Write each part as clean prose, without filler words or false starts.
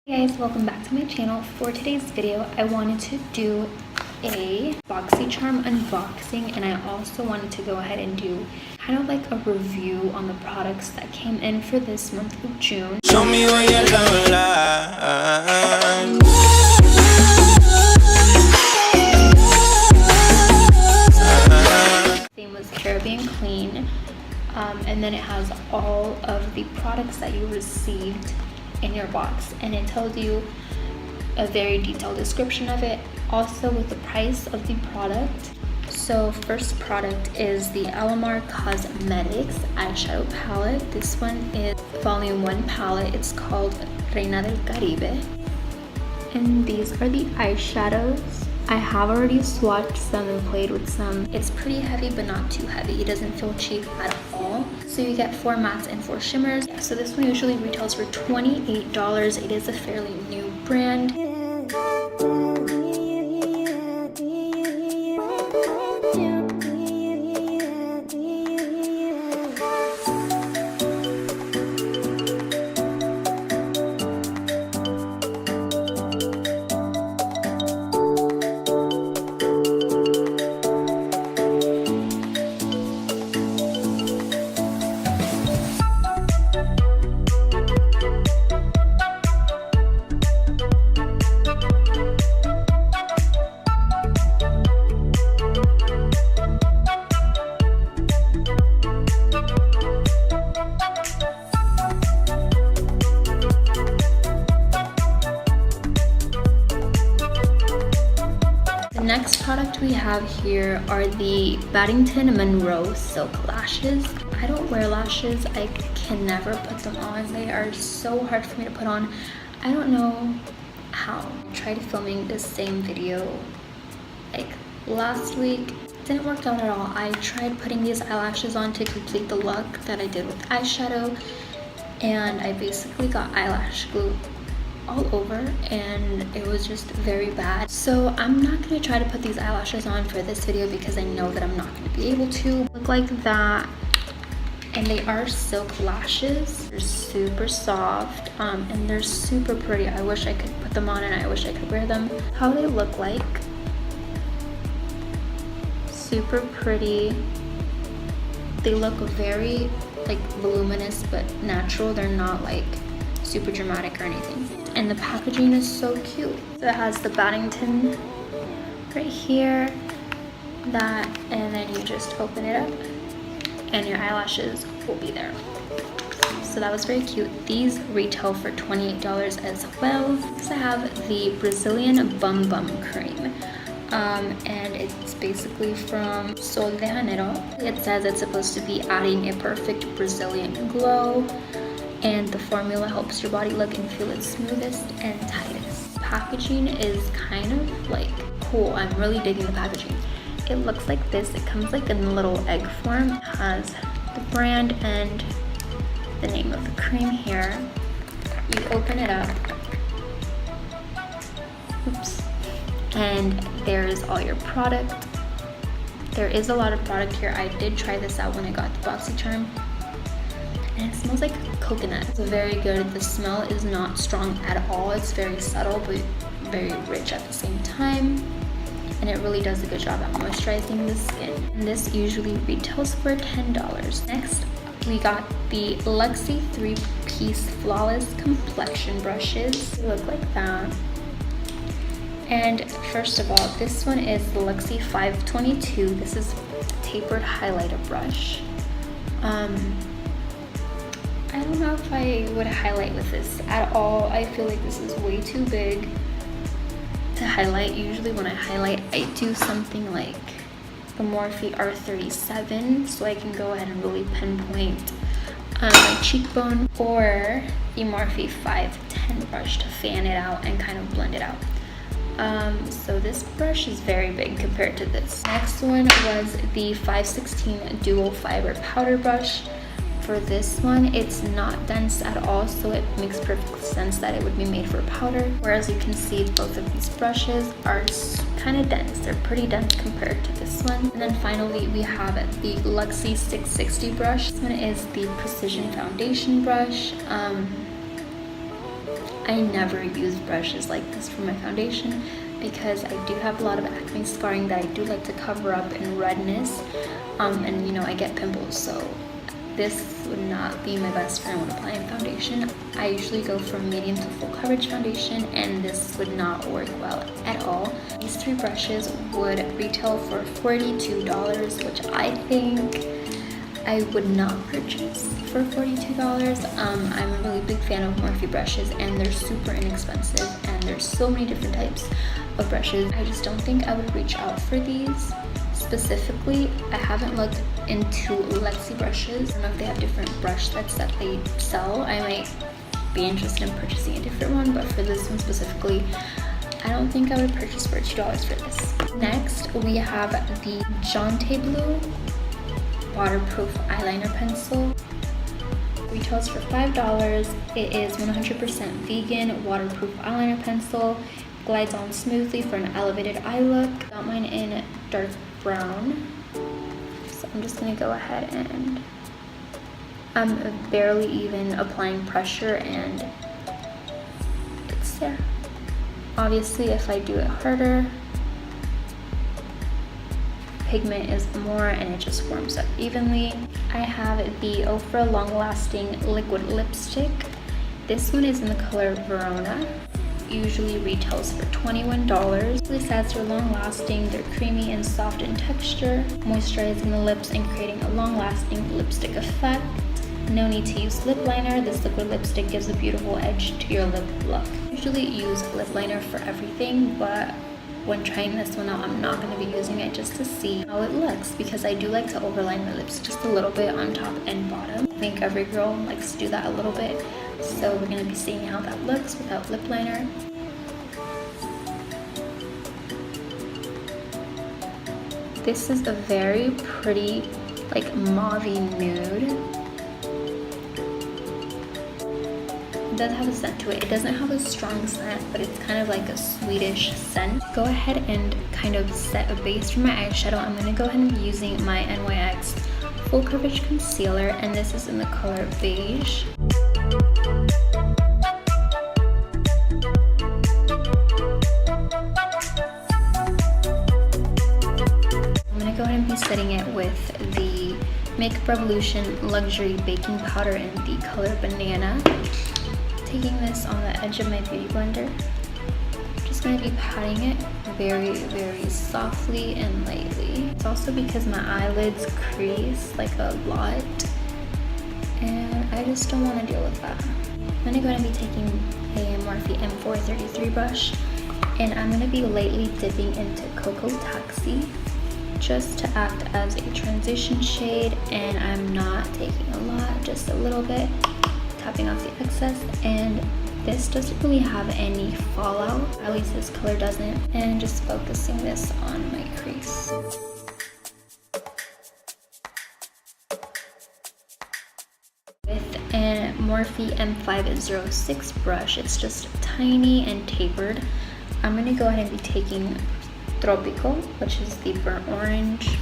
Hey guys, welcome back to my channel. For today's video, I wanted to do a Boxy charm unboxing, and I also wanted to go ahead and do kind of like a review on the products that came in for this month of June. Show me what your love like. Theme was Caribbean Clean, and then it has all of the products that you received in your box, and it tells you a very detailed description of it, also with the price of the product. So first product is the Alamar Cosmetics eyeshadow palette. This one is volume 1 palette. It's called Reina del Caribe, and these are the eyeshadows. I have already swatched some and played with some. It's pretty heavy, but not too heavy. It doesn't feel cheap at all. So you get 4 mattes and 4 shimmers. Yeah, so this one usually retails for $28. It is a fairly new brand. The next product we have here are the Baddington Monroe Silk Lashes. I don't wear lashes. I can never put them on. They are so hard for me to put on. I don't know how. I tried filming this same video like last week. It didn't work out at all. I tried putting these eyelashes on to complete the look that I did with eyeshadow, and I basically got eyelash glue all over, and it was just very bad. So I'm not going to try to put these eyelashes on for this video because I know that I'm not going to be able to. Look like that, and they are silk lashes. They're super soft, and they're super pretty. I wish I could put them on, and I wish I could wear them. How they look like, super pretty. They look very like voluminous but natural. They're not like super dramatic or anything. And the packaging is so cute. So it has the Baddington right here, that, and then you just open it up and your eyelashes will be there. So that was very cute. These retail for $28 as well. So I have the Brazilian Bum Bum Cream. And it's basically from Sol de Janeiro. It says it's supposed to be adding a perfect Brazilian glow, and the formula helps your body look and feel its smoothest and tightest. Packaging is kind of like cool. I'm really digging the packaging. It looks like this. It comes like in a little egg form. It has the brand and the name of the cream here. You open it up. Oops. And there's all your product. There is a lot of product here. I did try this out when I got the Boxy charm, and it smells like coconut. It's very good. The smell is not strong at all. It's very subtle but very rich at the same time, and it really does a good job at moisturizing the skin. And this usually retails for $10. Next, we got the Luxie 3-piece Flawless Complexion Brushes. They look like that. And first of all, this one is the Luxie 522. This is a tapered highlighter brush. I don't know if I would highlight with this at all. I feel like this is way too big to highlight. Usually when I highlight, I do something like the Morphe R37, so I can go ahead and really pinpoint my cheekbone, or the Morphe 510 brush to fan it out and kind of blend it out. So this brush is very big compared to this. Next one was the 516 Dual Fiber Powder Brush. For this one, it's not dense at all, so it makes perfect sense that it would be made for powder. Whereas you can see both of these brushes are kind of dense. They're pretty dense compared to this one. And then finally, we have the Luxie 660 brush. This one is the Precision Foundation brush. I never use brushes like this for my foundation because I do have a lot of acne scarring that I do like to cover up and redness, and you know, I get pimples, so this would not be my best friend when applying foundation. I usually go for medium to full coverage foundation, and this would not work well at all. These 3 brushes would retail for $42, which I think I would not purchase for $42. I'm a really big fan of Morphe brushes, and they're super inexpensive, and there's so many different types of brushes. I just don't think I would reach out for these. Specifically, I haven't looked into Lexi brushes. I don't know if they have different brush sets that they sell. I might be interested in purchasing a different one, but for this one specifically, I don't think I would purchase for $2 for this. Next, we have the Jante Blue waterproof eyeliner pencil. Retails for $5. It is 100% vegan waterproof eyeliner pencil. Glides on smoothly for an elevated eye look. Got mine in dark brown, so I'm just gonna go ahead and I'm barely even applying pressure and it's there. Obviously, if I do it harder, pigment is more and it just warms up evenly. I have the Ofra Long Lasting Liquid Lipstick. This one is in the color Verona. Usually retails for $21. This says they're long lasting, they're creamy and soft in texture, moisturizing the lips and creating a long lasting lipstick effect. No need to use lip liner. This liquid lipstick gives a beautiful edge to your lip look. I usually use lip liner for everything, but when trying this one out, I'm not going to be using it just to see how it looks, because I do like to overline my lips just a little bit on top and bottom. I think every girl likes to do that a little bit, so we're going to be seeing how that looks without lip liner. This is a very pretty, like, mauve-y nude. It does have a scent to it. It doesn't have a strong scent, but it's kind of like a sweetish scent. Go ahead and kind of set a base for my eyeshadow. I'm going to go ahead and be using my NYX Full Coverage Concealer, and this is in the color Beige. I'm going to go ahead and be setting it with the Makeup Revolution Luxury Baking Powder in the color Banana. Taking this on the edge of my beauty blender, just going to be patting it very, very softly and lightly. It's also because my eyelids crease like a lot, and I just don't want to deal with that. I'm going to go ahead and be taking a Morphe M433 brush, and I'm going to be lightly dipping into Cocoa Taxi just to act as a transition shade, and I'm not taking a lot, just a little bit. Tapping off the excess, and this doesn't really have any fallout, at least this color doesn't, and just focusing this on my crease. With a Morphe M506 brush, it's just tiny and tapered. I'm going to go ahead and be taking Tropico, which is the burnt orange.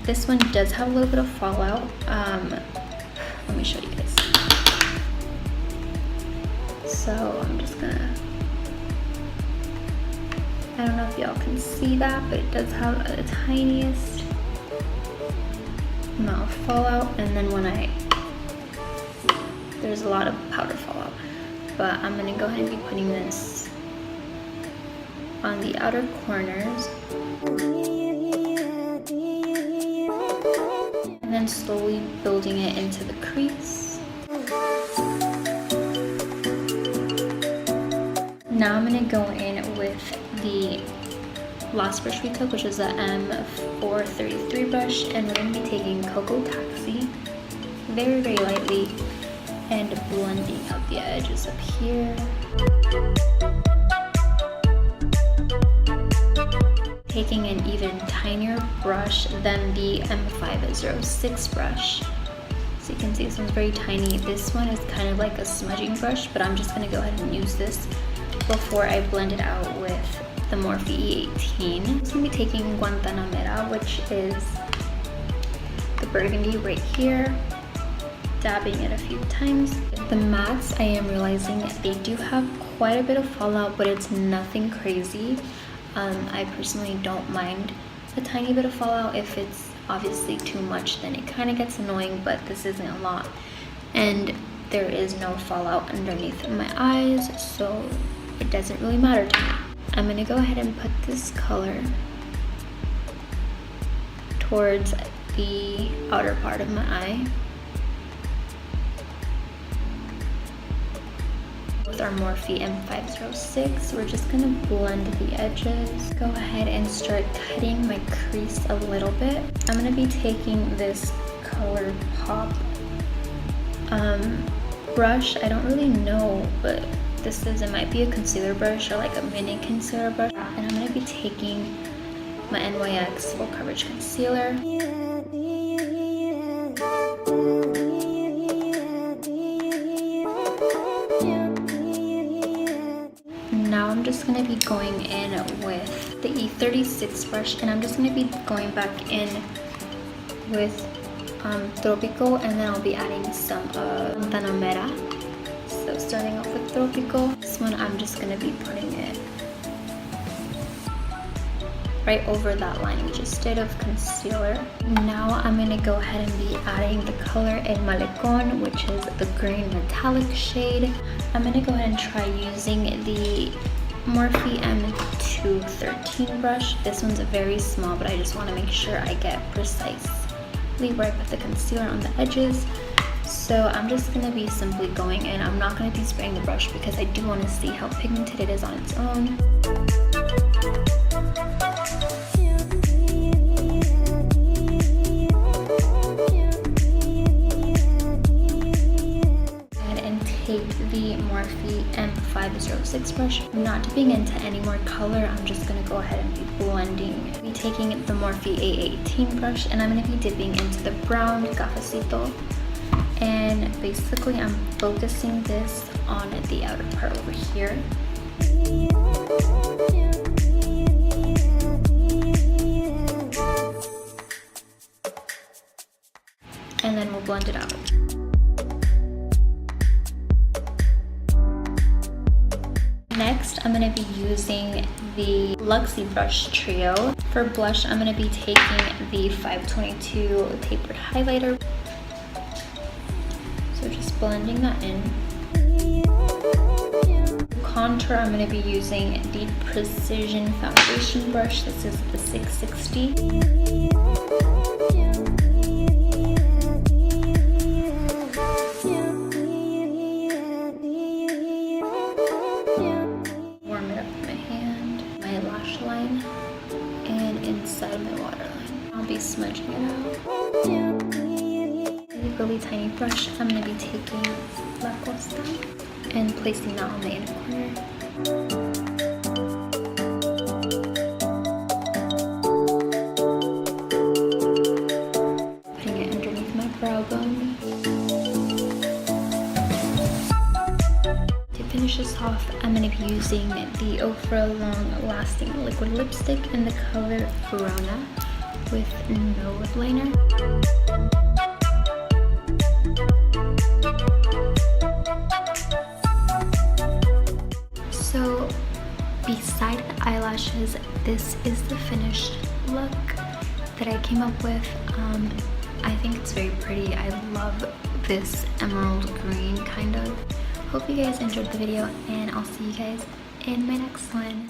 This one does have a little bit of fallout. Let me show you guys. So I'm just gonna, I don't know if y'all can see that, but it does have the tiniest amount of fallout, and then there's a lot of powder fallout. But I'm gonna go ahead and be putting this on the outer corners, and then slowly building it into the crease. Now I'm going to go in with the last brush we took, which is the M433 brush, and we're going to be taking Cocoa Taxi very, very lightly and blending out the edges up here. Taking an even tinier brush than the M506 brush. So you can see this one's very tiny. This one is kind of like a smudging brush, but I'm just going to go ahead and use this before I blend it out with the Morphe E18. I'm just going to be taking Guantanamera, which is the burgundy right here. dabbing it a few times. The mattes, I am realizing they do have quite a bit of fallout, but it's nothing crazy. I personally don't mind a tiny bit of fallout. If it's obviously too much, then it kind of gets annoying, but this isn't a lot. And there is no fallout underneath my eyes, so it doesn't really matter to me. I'm gonna go ahead and put this color towards the outer part of my eye. With our Morphe M506, we're just gonna blend the edges. Go ahead and start cutting my crease a little bit. I'm gonna be taking this Color Pop brush. I don't really know, but it might be a concealer brush or like a mini concealer brush. And I'm gonna be taking my NYX Full Coverage Concealer. Now I'm just going to be going in with the E36 brush, and I'm just going to be going back in with Tropico, and then I'll be adding some Panamera. So starting off with Tropico, this one I'm just going to be putting it right over that line we just did of concealer. Now I'm going to go ahead and be adding the color El Malecón, which is the green metallic shade. I'm going to go ahead and try using the Morphe M213 brush. This one's very small, but I just want to make sure I get precisely where I put the concealer on the edges. So I'm just going to be simply going in. I'm not going to be spraying the brush because I do want to see how pigmented it is on its own. Take the Morphe M506 brush. I'm not dipping into any more color. I'm just going to go ahead and be blending. I'll be taking the Morphe A18 brush, and I'm going to be dipping into the brown Cafecito. And basically I'm focusing this on the outer part over here. And then we'll blend it out. Next, I'm going to be using the Luxie brush trio. For blush, I'm going to be taking the 522 tapered highlighter. So just blending that in. Contour, I'm going to be using the Precision foundation brush. This is the 660. Inside my waterline. I'll be smudging it out. With a really tiny brush, I'm going to be taking La Costa and placing that on the inner corner. Putting it underneath my brow bone. To finish this off, I'm going to be using the Ofra Long Lasting Liquid Lipstick in the color Verona with no lip liner. So beside the eyelashes, this is the finished look that I came up with. I think it's very pretty. I love this emerald green kind of. Hope you guys enjoyed the video, and I'll see you guys in my next one.